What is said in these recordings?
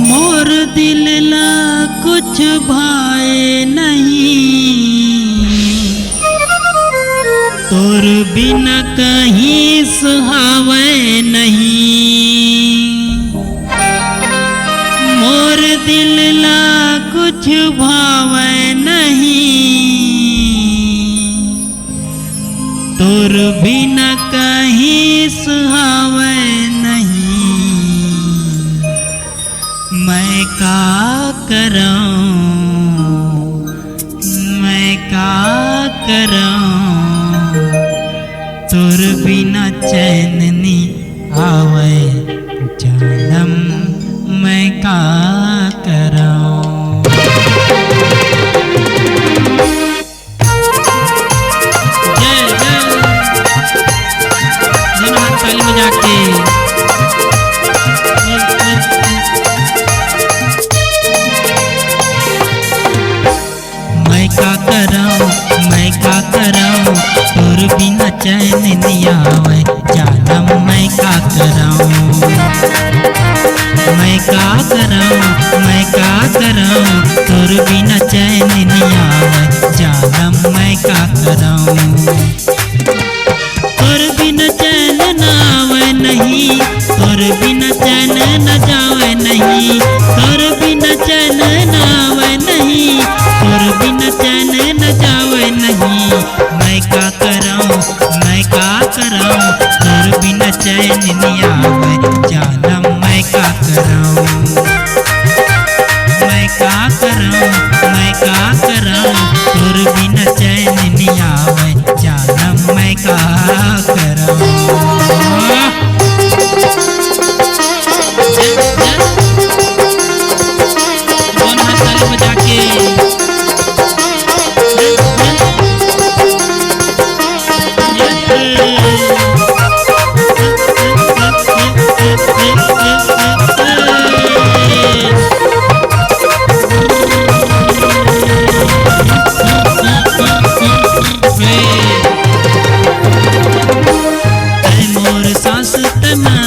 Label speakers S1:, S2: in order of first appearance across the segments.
S1: मोर दिल ला कुछ भाए नहीं, तोर बिना कहीं सुहावे नहीं। मोर दिल ला कुछ भावे नहीं, तोर बिना कहीं सुहावे नहीं। मैं का कराऊं, मैं का कराऊं, तोर बिना चैन नी आवे जानम। मैं का कराऊं। जय जय जनहार ताली बजा के। मैं का कराऊं, मैं का कराऊं, तोर बिना चैन नहीं आवे जानम। मैं का कराऊं, मैं का कराऊं, मैं का कराऊं, तोर बिना चैन नहीं आवे जानम। मैं का कराऊं, तोर बिना चैन न आवे नहीं, तोर बिना चैन न जावे नहीं, तोर बिना चैन न आवे नहीं, तोर बिना चैन न जावे नहीं। मैं का कराऊं, मैं का कराऊं, तोर बिना चैन नहीं आवे जानम। मैं का कराऊं, मैं का कराऊं, मैं का कराऊं, तोर बिना चैन नहीं आवे जानम। मैं का कराऊं। दोनों हाथ ताली बजा के।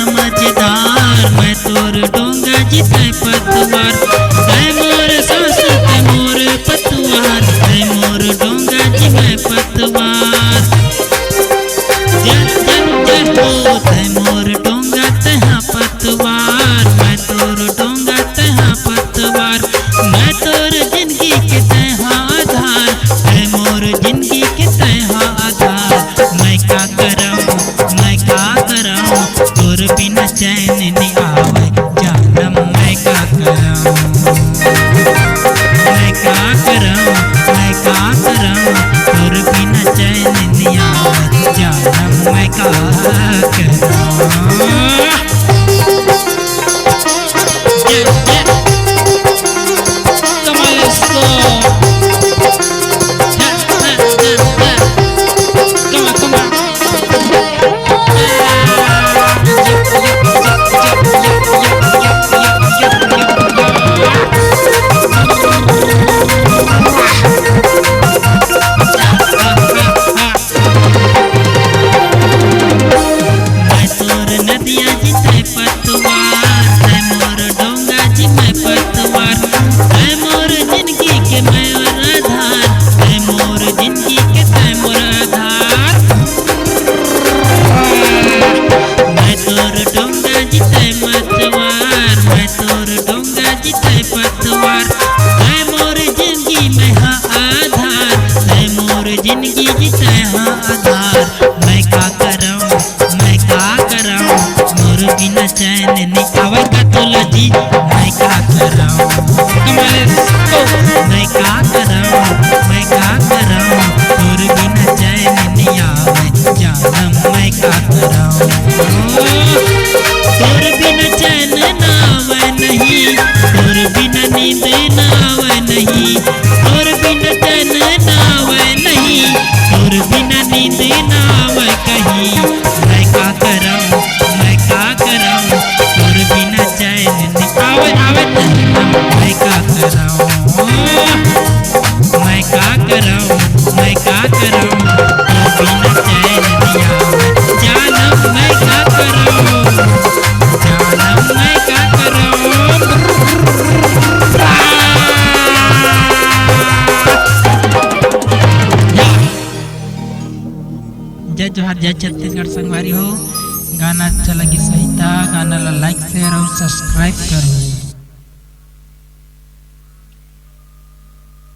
S1: मजेदार मैं तोर डोंगा जिते पतवार, तै मोर सांस तै मोर पतवार, तै मोर डोंगा जी मैं पतवार। जय जय जय हो तै मोर डोंगा तहाँ पतवार, मैं तोर डोंगा तहाँ पतवार। मैं तोर जिंदगी के तहाँ आधार, तै मोर जिंदगी के तहाँ आधार। मैं का कराऊं, मैं का कराऊं, तोर बिना चैन नहीं आवे जानम। मैं का कराऊं, मैं का कराऊं, मैं का कराऊं, तोर बिना चैन नहीं आवे जानम। मैं का कराऊं। जय जय कमाल इसको। जिंदगी जीते हाँ आधार। मैं का कराऊं, मैं का कराऊं, मोर बिना चैन नहीं आवे का तोला जी। मैं का कराऊं, मैं का कराऊं, मैं का कराऊं, मोर बिना चैन नहीं आवे जानम। मैं का कराऊं, तोर बिना चैन ना आवे नहीं, तोर बिना नींद ना आवे नहीं, तोर बिना चैन ना आवे नहीं, तोर बिना नींद ना आवे कहीं। मैं का कराऊं, मैं का कराऊं, तोर बिना चैन नहीं आवे आवे जानम। मैं का कराऊं, मैं का कराऊं, मैं का कराऊं, तोर बिना चैन नहीं आवे जानम। मैं का कराऊं जानम।
S2: जय जोहार जय छत्तीसगढ़ संगवारी हो। गाना अच्छा लगी सही था, गाना ला लाइक शेयर और सब्सक्राइब करो।